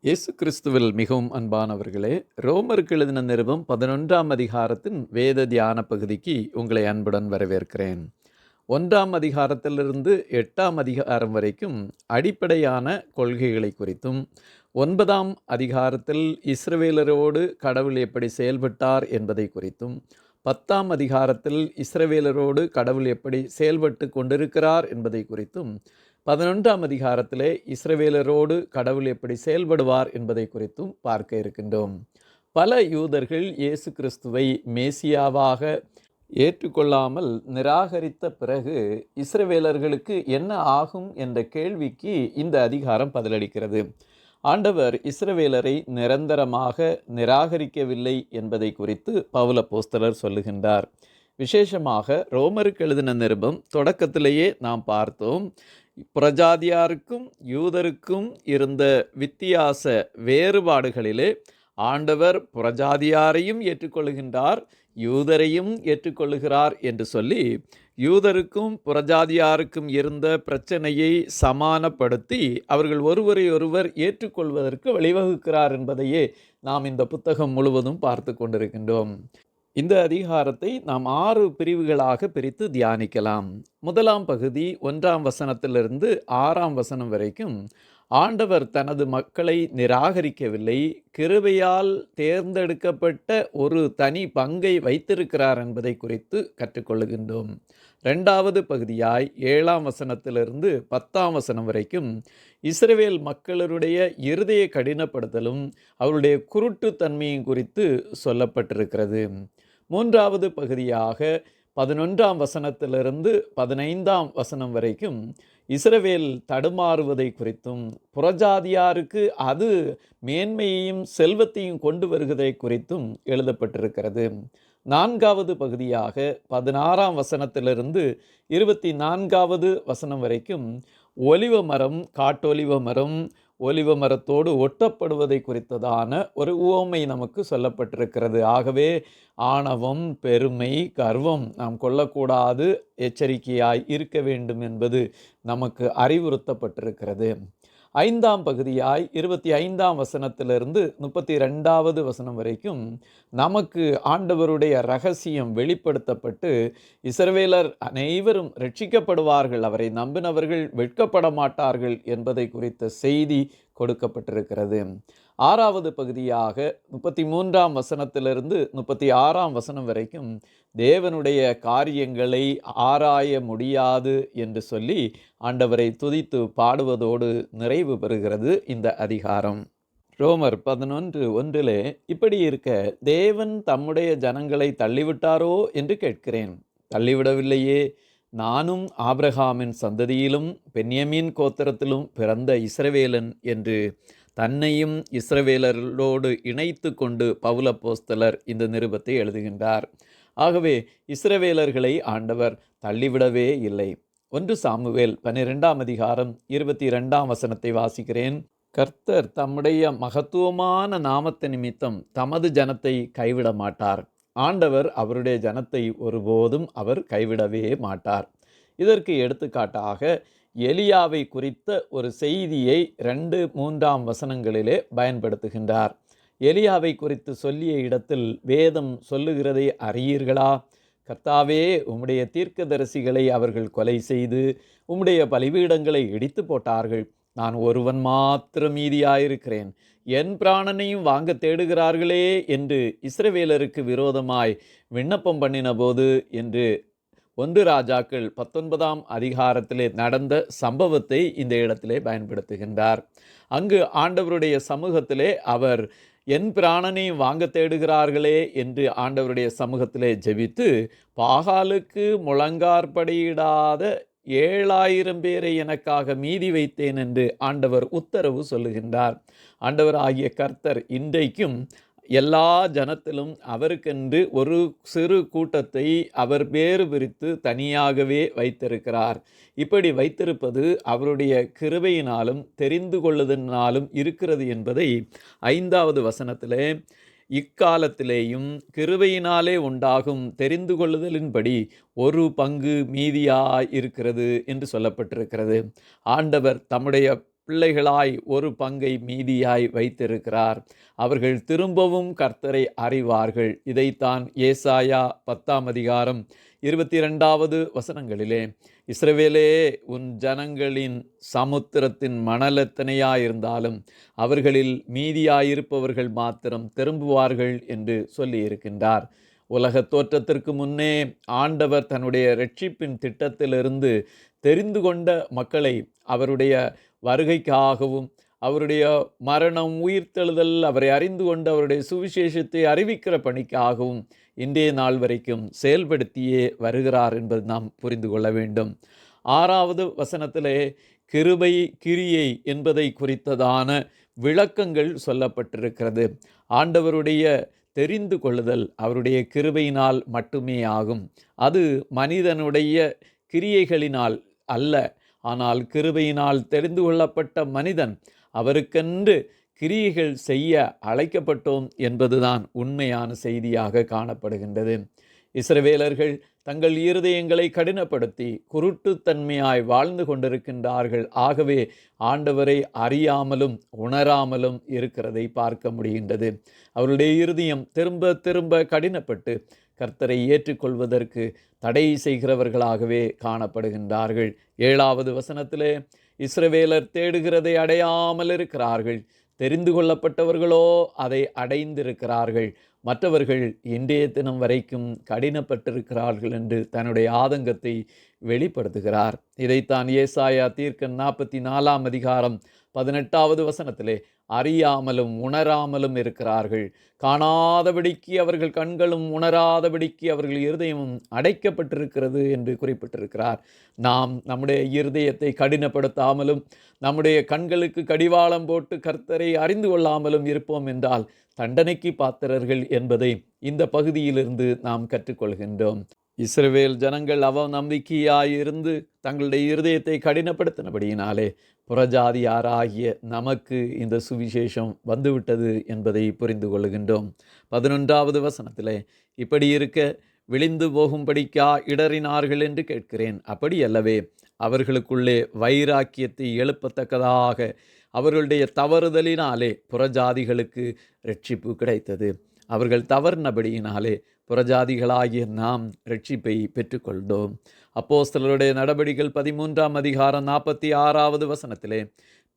இயேசு கிறிஸ்துவில் மிகவும் அன்பானவர்களே, ரோமருக்கு எழுதின நிருபம் 11ஆம் அதிகாரத்தின் வேத தியான பகுதிக்கு உங்களை அன்புடன் வரவேற்கிறேன். 1ஆம் அதிகாரத்திலிருந்து 8ஆம் அதிகாரம் வரைக்கும் அடிப்படையான கொள்கைகளை குறித்தும், 9ஆம் அதிகாரத்தில் இஸ்ரவேலரோடு கடவுள் எப்படி செயல்பட்டார் என்பதை குறித்தும், 10ஆம் அதிகாரத்தில் இஸ்ரவேலரோடு கடவுள் எப்படி செயல்பட்டு கொண்டிருக்கிறார் என்பதை குறித்தும், 11ஆம் அதிகாரத்திலே இஸ்ரவேலரோடு கடவுள் எப்படி செயல்படுவார் என்பதை குறித்தும் பார்க்க இருக்கின்றோம். பல யூதர்கள் இயேசு கிறிஸ்துவை மேசியாவாக ஏற்றுக்கொள்ளாமல் நிராகரித்த பிறகு இஸ்ரவேலர்களுக்கு என்ன ஆகும் என்ற கேள்விக்கு இந்த அதிகாரம் பதிலளிக்கிறது. ஆண்டவர் இஸ்ரவேலரை நிரந்தரமாக நிராகரிக்கவில்லை என்பதை குறித்து பவுல் அப்போஸ்தலர் சொல்லுகின்றார். விசேஷமாக ரோமருக்கு எழுதின நிருபம் தொடக்கத்திலேயே நாம் பார்த்தோம். புறஜாதியாருக்கும் யூதருக்கும் இருந்த வித்தியாச வேறுபாடுகளிலே ஆண்டவர் புறஜாதியாரையும் ஏற்றுக்கொள்கின்றார், யூதரையும் ஏற்றுக்கொள்கிறார் என்று சொல்லி, யூதருக்கும் புறஜாதியாருக்கும் இருந்த பிரச்சனையை சமானப்படுத்தி அவர்கள் ஒருவரை ஒருவர் ஏற்றுக்கொள்வதற்கு வழிவகுக்கிறார் என்பதையே நாம் இந்த புத்தகம் முழுவதும் பார்த்து கொண்டிருக்கின்றோம். இந்த அதிகாரத்தை நாம் 6 பிரிவுகளாக பிரித்து தியானிக்கலாம். முதலாம் பகுதி 1ஆம் வசனத்திலிருந்து 6ஆம் வசனம் வரைக்கும் ஆண்டவர் தனது மக்களை நிராகரிக்கவில்லை, கிருபையால் தேர்ந்தெடுக்கப்பட்ட ஒரு தனி பங்கை வைத்திருக்கிறார் என்பதை குறித்து கற்றுக்கொள்ளுகின்றோம். 2வது பகுதியாய் 7ஆம் வசனத்திலிருந்து 10ஆம் வசனம் வரைக்கும் இஸ்ரவேல் மக்களுடைய இருதய கடினப்படுத்தலும் அவருடைய குருட்டுத்தன்மையும் குறித்து சொல்லப்பட்டிருக்கிறது. 3வது பகுதியாக 11ஆம் வசனத்திலிருந்து 15ஆம் வசனம் வரைக்கும் இஸ்ரவேல் தடுமாறுவதை குறித்தும் புறஜாதியாருக்கு அது மேன்மையையும் செல்வத்தையும் கொண்டு வருவதை குறித்தும் எழுதப்பட்டிருக்கிறது. 4வது பகுதியாக 16ஆம் வசனத்திலிருந்து 24வது வசனம் வரைக்கும் ஒலிவ மரம், காட்டொலிவ மரம், ஒலிவ மரத்தோடு ஒட்டப்படுவதை குறித்ததான ஒரு உவமை நமக்கு சொல்லப்பட்டிருக்கிறது. ஆகவே ஆணவம், பெருமை, கர்வம் நாம் கொள்ளக்கூடாது, எச்சரிக்கையாய் இருக்க வேண்டும் என்பது நமக்கு அறிவுறுத்தப்பட்டிருக்கிறது. 5ஆம் பகுதியாய் 25ஆம் வசனத்திலிருந்து 32வது வசனம் வரைக்கும் நமக்கு ஆண்டவருடைய இரகசியம் வெளிப்படுத்தப்பட்டு இஸ்ரவேலர் அனைவரும் ரட்சிக்கப்படுவார்கள், அவரை நம்பினவர்கள் வெட்கப்பட மாட்டார்கள் என்பதை குறித்த செய்தி கொடுக்கப்பட்டிருக்கிறது. 6வது பகுதியாக 33ஆம் வசனத்திலிருந்து 36ஆம் வசனம் வரைக்கும் தேவனுடைய காரியங்களை ஆராய முடியாது என்று சொல்லி ஆண்டவரை துதித்து பாடுவதோடு நிறைவு பெறுகிறது இந்த அதிகாரம். ரோமர் 11:1 இப்படி இருக்க தேவன் தம்முடைய ஜனங்களை தள்ளிவிட்டாரோ என்று கேட்கிறேன். தள்ளிவிடவில்லையே, நானும் ஆபிரகாமின் சந்ததியிலும் பென்யமீன் கோத்திரத்திலும் பிறந்த இஸ்ரவேலன் என்று தன்னையும் இஸ்ரவேலரோடு இணைத்து கொண்டு பவுல் அப்போஸ்தலர் இந்த நிருபத்தை எழுதுகின்றார். ஆகவே இஸ்ரவேலர்களை ஆண்டவர் தள்ளிவிடவே இல்லை. 1 சாமுவேல் 12ஆம் அதிகாரம் 22ஆம் வசனத்தை வாசிக்கிறேன். கர்த்தர் தம்முடைய மகத்துவமான நாமத்து நிமித்தம் தமது ஜனத்தை கைவிட மாட்டார். ஆண்டவர் அவருடைய ஜனத்தை ஒருபோதும் அவர் கைவிடவே மாட்டார். இதற்கு எடுத்துக்காட்டாக எலியாவை குறித்த ஒரு செய்தியை 2-3ஆம் வசனங்களிலே பயன்படுத்துகின்றார். எலியாவை குறித்து சொல்லிய இடத்தில் வேதம் சொல்லுகிறதை அறியீர்களா? கர்த்தாவே, உம்முடைய தீர்க்கதரிசிகளை அவர்கள் கொலை செய்து உம்முடைய பலிபீடங்களை இடித்து போட்டார்கள். நான் ஒருவன் மாத்திரம் மீதியாயிருக்கிறேன், என் பிராணனையும் வாங்க தேடுகிறார்களே என்று இஸ்ரவேலருக்கு விரோதமாய் விண்ணப்பம் பண்ணின போது என்று 1 ராஜாக்கள் 19ஆம் அதிகாரத்திலே நடந்த சம்பவத்தை இந்த இடத்திலே பயன்படுத்துகின்றார். அங்கு ஆண்டவருடைய சமூகத்திலே அவர் என் பிராணனையும் வாங்க தேடுகிறார்களே என்று ஆண்டவருடைய சமூகத்திலே ஜெபித்து பாகாலுக்கு முழங்கார்படியிடாத 7000 பேரை எனக்காக மீதி வைத்தேன் என்று ஆண்டவர் உத்தரவு சொல்லுகின்றார். ஆண்டவர் ஆகிய கர்த்தர் இன்றைக்கும் எல்லா ஜனத்திலும் அவருக்கென்று ஒரு சிறு கூட்டத்தை அவர் வேறு பிரித்து தனியாகவே வைத்திருக்கிறார். இப்படி வைத்திருப்பது அவருடைய கிருபையினாலும் தெரிந்து கொள்ளுதலினாலும் இருக்கிறது என்பதை 5வது வசனத்திலே இக்காலத்திலேயும் கிருபையினாலே உண்டாகும் தெரிந்து கொள்ளுதலின்படி ஒரு பங்கு மீதியாய் இருக்கிறது என்று சொல்லப்பட்டிருக்கிறது. ஆண்டவர் தம்முடைய பிள்ளைகளாய் ஒரு பங்கை மீதியாய் வைத்திருக்கிறார். அவர்கள் திரும்பவும் கர்த்தரை அறிவார்கள். இதைத்தான் ஏசாயா 10 வசனங்களிலே, இஸ்ரவேலே, உன் ஜனங்களின் சமுத்திரத்தின் மணலெத்தனையாயிருந்தாலும் அவர்களில் மீதியாயிருப்பவர்கள் மாத்திரம் திரும்புவார்கள் என்று சொல்லியிருக்கின்றார். உலக தோற்றத்திற்கு முன்னே ஆண்டவர் தன்னுடைய இரட்சிப்பின் திட்டத்திலிருந்து தெரிந்து கொண்ட மக்களை அவருடைய வருகைக்காகவும், அவருடைய மரணம், உயிர்த்தெழுதல், அவரை அறிந்து கொண்டு அவருடைய சுவிசேஷத்தை அறிவிக்கிற பணிக்காகவும் இன்றைய நாள் வரைக்கும் செயல்படுத்தியே வருகிறார் என்பது நாம் புரிந்து கொள்ள வேண்டும். 6வது வசனத்திலே கிருபை, கிரியை என்பதை குறித்ததான விளக்கங்கள் சொல்லப்பட்டிருக்கிறது. ஆண்டவருடைய தெரிந்து கொள்ளுதல் அவருடைய கிருபையினால் மட்டுமே ஆகும். அது மனிதனுடைய கிரியைகளினால் அல்ல. ஆனால் கிருபையினால் தெரிந்து கொள்ளப்பட்ட மனிதன் அவருக்கென்று கிரியைகள் செய்ய அழைக்கப்பட்டோம் என்பதுதான் உண்மையான செய்தியாக காணப்படுகின்றது. இஸ்ரவேலர்கள் தங்கள் இருதயங்களை கடினப்படுத்தி குருட்டுத்தன்மையாய் வாழ்ந்து கொண்டிருக்கின்றார்கள். ஆகவே ஆண்டவரை அறியாமலும் உணராமலும் இருக்கிறதை பார்க்க முடிகின்றது. அவருடைய இருதயம் திரும்ப திரும்ப கடினப்பட்டு கர்த்தரை ஏற்றுக்கொள்வதற்கு தடை செய்கிறவர்களாகவே காணப்படுகின்றார்கள். 7வது வசனத்திலே, இஸ்ரவேலர் தேடுகிறதை அடையாமல் இருக்கிறார்கள், தெரிந்து கொள்ளப்பட்டவர்களோ அதை அடைந்திருக்கிறார்கள், மற்றவர்கள் இன்றைய தினம் வரைக்கும் கடினப்பட்டிருக்கிறார்கள் என்று தன்னுடைய ஆதங்கத்தை வெளிப்படுத்துகிறார். இதைத்தான் ஏசாயா தீர்க்கன் 44 வசனத்திலே, அறியாமலும் உணராமலும் இருக்கிறார்கள், காணாதபடிக்கு அவர்கள் கண்களும் உணராதபடிக்கு அவர்கள் இருதயமும் அடைக்கப்பட்டிருக்கிறது என்று குறிப்பிட்டிருக்கிறார். நாம் நம்முடைய இருதயத்தை கடினப்படுத்தாமலும் நம்முடைய கண்களுக்கு கடிவாளம் போட்டு கர்த்தரை அறிந்து கொள்ளாமலும் இருப்போம் என்றால் தண்டனைக்கு பாத்திரர்கள் என்பதை இந்த பகுதியிலிருந்து நாம் கற்றுக்கொள்கின்றோம். இஸ்ரவேல் ஜனங்கள் அவநம்பிக்கையாயிருந்து தங்களுடைய இருதயத்தை கடினப்படுத்தினபடியினாலே புறஜாதியாராகிய நமக்கு இந்த சுவிசேஷம் வந்துவிட்டது என்பதை புரிந்து கொள்கின்றோம். 11வது வசனத்திலே, இப்படி இருக்க விழிந்து போகும்படிக்கா இடறினார்கள் என்று கேட்கிறேன். அப்படி அல்லவே, அவர்களுக்குள்ளே வைராக்கியத்தை எழுப்பத்தக்கதாக அவர்களுடைய தவறுதலினாலே புறஜாதிகளுக்கு இரட்சிப்பு கிடைத்தது. அவர்கள் தவறுனபடியினாலே புறஜாதிகளாகிய நாம் இரட்சிப்பை பெற்றுக்கொண்டோம். அப்போஸ்தலருடைய நடபடிகள் 13 வசனத்திலே,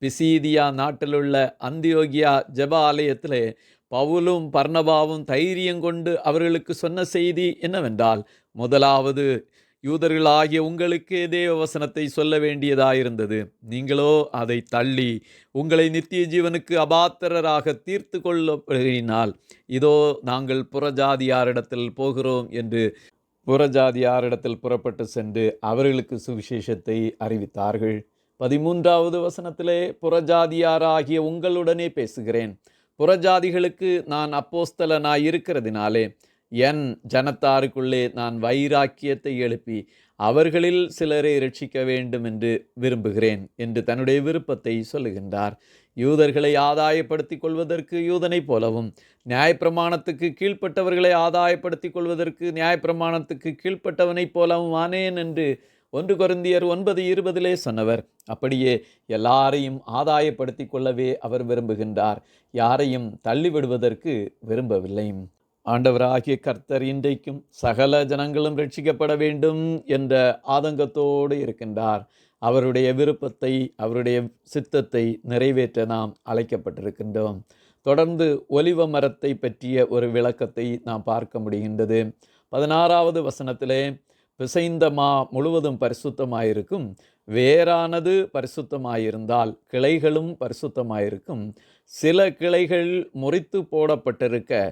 பிசீதியா நாட்டிலுள்ள அந்தியோகியா ஜெப ஆலயத்திலே பவுலும் பர்னபாவும் தைரியங்கொண்டு அவர்களுக்கு சொன்ன செய்தி என்னவென்றால், முதலாவது யூதர்களாகிய உங்களுக்கு தேவ வசனத்தை சொல்ல வேண்டியதாயிருந்தது. நீங்களோ அதை தள்ளி உங்களை நித்திய ஜீவனுக்கு அபாத்திரராக தீர்த்து கொள்ளப்படுகினால், இதோ நாங்கள் புறஜாதியாரிடத்தில் போகிறோம் என்று புறஜாதியாரிடத்தில் புறப்பட்டு சென்று அவர்களுக்கு சுவிசேஷத்தை அறிவித்தார்கள். 13வது வசனத்திலே, புறஜாதியாராகிய உங்களுடனே பேசுகிறேன். புறஜாதிகளுக்கு நான் அப்போஸ்தலனாய் இருக்கிறதினாலே என் ஜனத்தாருக்குள்ளே நான் வைராக்கியத்தை எழுப்பி அவர்களில் சிலரை ரட்சிக்க வேண்டும் என்று விரும்புகிறேன் என்று தன்னுடைய விருப்பத்தை சொல்லுகின்றார். யூதர்களை ஆதாயப்படுத்திக் கொள்வதற்கு யூதனைப் போலவும், நியாயப்பிரமாணத்துக்கு கீழ்ப்பட்டவர்களை ஆதாயப்படுத்திக் கொள்வதற்கு நியாயப்பிரமாணத்துக்கு கீழ்ப்பட்டவனைப் போலவும் ஆனேன் என்று 1 கொரிந்தியர் 9:20 சொன்னவர் அப்படியே எல்லாரையும் ஆதாயப்படுத்திக் கொள்ளவே அவர் விரும்புகின்றார். யாரையும் தள்ளிவிடுவதற்கு விரும்பவில்லை. ஆண்டவராகிய கர்த்தர் இன்றைக்கும் சகல ஜனங்களும் ரட்சிக்கப்பட வேண்டும் என்ற ஆதங்கத்தோடு இருக்கின்றார். அவருடைய விருப்பத்தை, அவருடைய சித்தத்தை நிறைவேற்ற நாம் அழைக்கப்பட்டிருக்கின்றோம். தொடர்ந்து ஒலிவ மரத்தை பற்றிய ஒரு விளக்கத்தை நாம் பார்க்க முடிகின்றது. 16வது வசனத்திலே, பிசைந்த மா முழுவதும் பரிசுத்தமாயிருக்கும், வேரானது பரிசுத்தமாயிருந்தால் கிளைகளும் பரிசுத்தமாயிருக்கும். சில கிளைகள் முறித்து போடப்பட்டிருக்க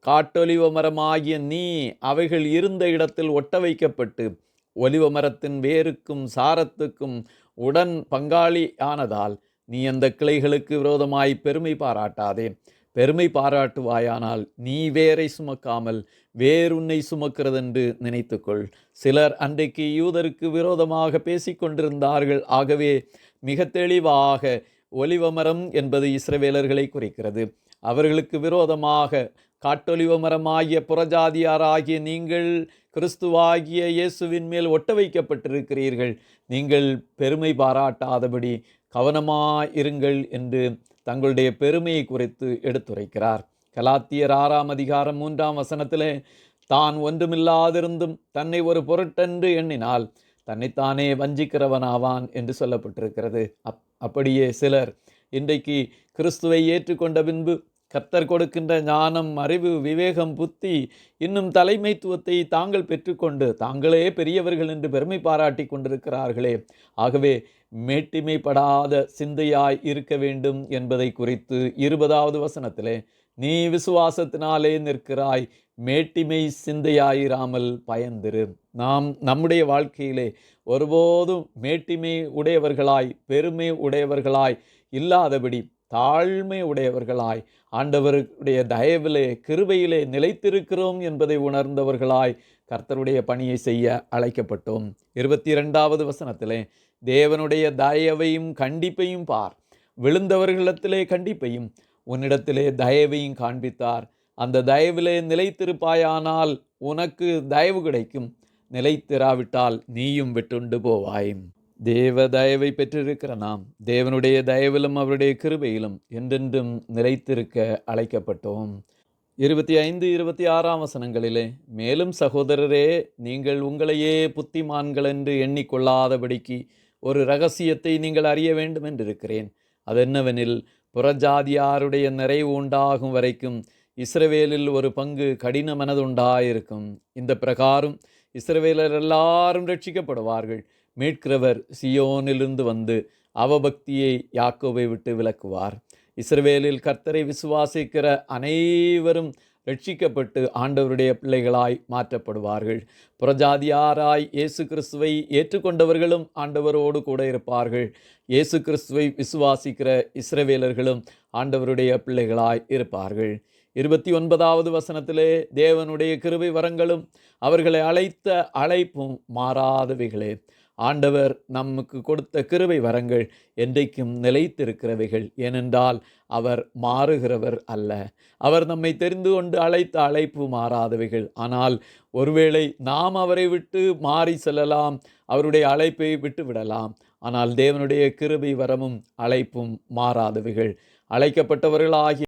காட்டொலிவ மரமாகிய நீ அவைகள் இருந்த இடத்தில் ஒட்ட வைக்கப்பட்டு ஒலிவ மரத்தின் வேருக்கும் சாரத்துக்கும் உடன் பங்காளி ஆனதால் நீ அந்த கிளைகளுக்கு விரோதமாய் பெருமை பாராட்டாதே. பெருமை பாராட்டுவாயானால் நீ வேரை சுமக்காமல் வேர் உன்னை சுமக்கிறதென்று நினைத்துக்கொள். சிலர் அன்றைக்கு யூதருக்கு விரோதமாக பேசிக்கொண்டிருந்தார்கள். ஆகவே மிக தெளிவாக ஒலிவமரம் என்பது இஸ்ரவேலர்களை குறிக்கிறது. அவர்களுக்கு விரோதமாக காட்டொலிவ மரமாகிய புறஜாதியாராகிய நீங்கள் கிறிஸ்துவாகிய இயேசுவின் மேல் ஒட்ட வைக்கப்பட்டிருக்கிறீர்கள். நீங்கள் பெருமை பாராட்டாதபடி கவனமாயிருங்கள் என்று தங்களுடைய பெருமையை குறித்து எடுத்துரைக்கிறார். கலாத்தியர் 6ஆம் அதிகாரம் 3ஆம் வசனத்திலே, தான் ஒன்றுமில்லாதிருந்தும் தன்னை ஒரு பொருட்டென்று எண்ணினால் தன்னைத்தானே வஞ்சிக்கிறவனாவான் என்று சொல்லப்பட்டிருக்கிறது. அப்படியே சிலர் இன்றைக்கு கிறிஸ்துவை ஏற்றுக்கொண்ட பின்பு கர்த்தர் கொடுக்கின்ற ஞானம், அறிவு, விவேகம், புத்தி, இன்னும் தலைமைத்துவத்தை தாங்கள் பெற்றுக்கொண்டு தாங்களே பெரியவர்கள் என்று பெருமை பாராட்டி கொண்டிருக்கிறார்களே. ஆகவே மேட்டிமைப்படாத சிந்தையாய் இருக்க வேண்டும் என்பதை குறித்து 20வது வசனத்திலே, நீ விசுவாசத்தினாலே நிற்கிறாய், மேட்டிமை சிந்தையாயிராமல் பயந்திரு. நாம் நம்முடைய வாழ்க்கையிலே ஒருபோதும் மேட்டிமை உடையவர்களாய், பெருமை உடையவர்களாய் இல்லாதபடி தாழ்மை உடையவர்களாய், ஆண்டவருடைய தயவிலே, கிருபையிலே நிலைத்திருக்கிறோம் என்பதை உணர்ந்தவர்களாய் கர்த்தருடைய பணியை செய்ய அழைக்கப்பட்டோம். 22வது வசனத்திலே, தேவனுடைய தயவையும் கண்டிப்பையும் பார், விழுந்தவர்களிடத்திலே கண்டிப்பையும் உன்னிடத்திலே தயவையும் காண்பித்தார். அந்த தயவிலே நிலைத்திருப்பாயானால் உனக்கு தயவு கிடைக்கும், நிலைத்திராவிட்டால் நீயும் விட்டுண்டு போவாய். தேவ தயவை பெற்றிருக்கிற நாம் தேவனுடைய தயவிலும் அவருடைய கிருபையிலும் என்றென்றும் நிலைத்திருக்க அழைக்கப்பட்டோம். 25, 26ஆம் வசனங்களிலே, மேலும் சகோதரரே, நீங்கள் உங்களையே புத்திமான்கள் என்று எண்ணிக்கொள்ளாதபடிக்கு ஒரு இரகசியத்தை நீங்கள் அறிய வேண்டும் என்றிருக்கிறேன். அதென்னவெனில், புறஜாதியாருடைய நிறைவு உண்டாகும் வரைக்கும் இஸ்ரவேலில் ஒரு பங்கு கடின மனதுண்டாயிருக்கும். இந்த பிரகாரம் இஸ்ரவேலர் எல்லாரும் ரட்சிக்கப்படுவார்கள். மீட்கிறவர் சியோனிலிருந்து வந்து அவபக்தியை யாக்கோபை விட்டு விலக்குவார். இஸ்ரவேலில் கர்த்தரை விசுவாசிக்கிற அனைவரும் ரட்சிக்கப்பட்டு ஆண்டவருடைய பிள்ளைகளாய் மாற்றப்படுவார்கள். புறஜாதியாராய் இயேசு கிறிஸ்துவை ஏற்றுக்கொண்டவர்களும் ஆண்டவரோடு கூட இருப்பார்கள். இயேசு கிறிஸ்துவை விசுவாசிக்கிற இஸ்ரவேலர்களும் ஆண்டவருடைய பிள்ளைகளாய் இருப்பார்கள். 29வது வசனத்திலே, தேவனுடைய கிருபை வரங்களும் அவர்களை அழைத்த அழைப்பும் மாறாதவைகளே. ஆண்டவர் நமக்கு கொடுத்த கிருபை வரங்கள் என்றைக்கும் நிலைத்திருக்கிறவைகள். ஏனென்றால் அவர் மாறுகிறவர் அல்ல. அவர் நம்மை தெரிந்து கொண்டு அழைத்த அழைப்பு மாறாதவைகள். ஆனால் ஒருவேளை நாம் அவரை விட்டு மாறி செல்லலாம், அவருடைய அழைப்பை விட்டு விடலாம். ஆனால் தேவனுடைய கிருபை வரமும் அழைப்பும் மாறாதவைகள். அழைக்கப்பட்டவர்களாகி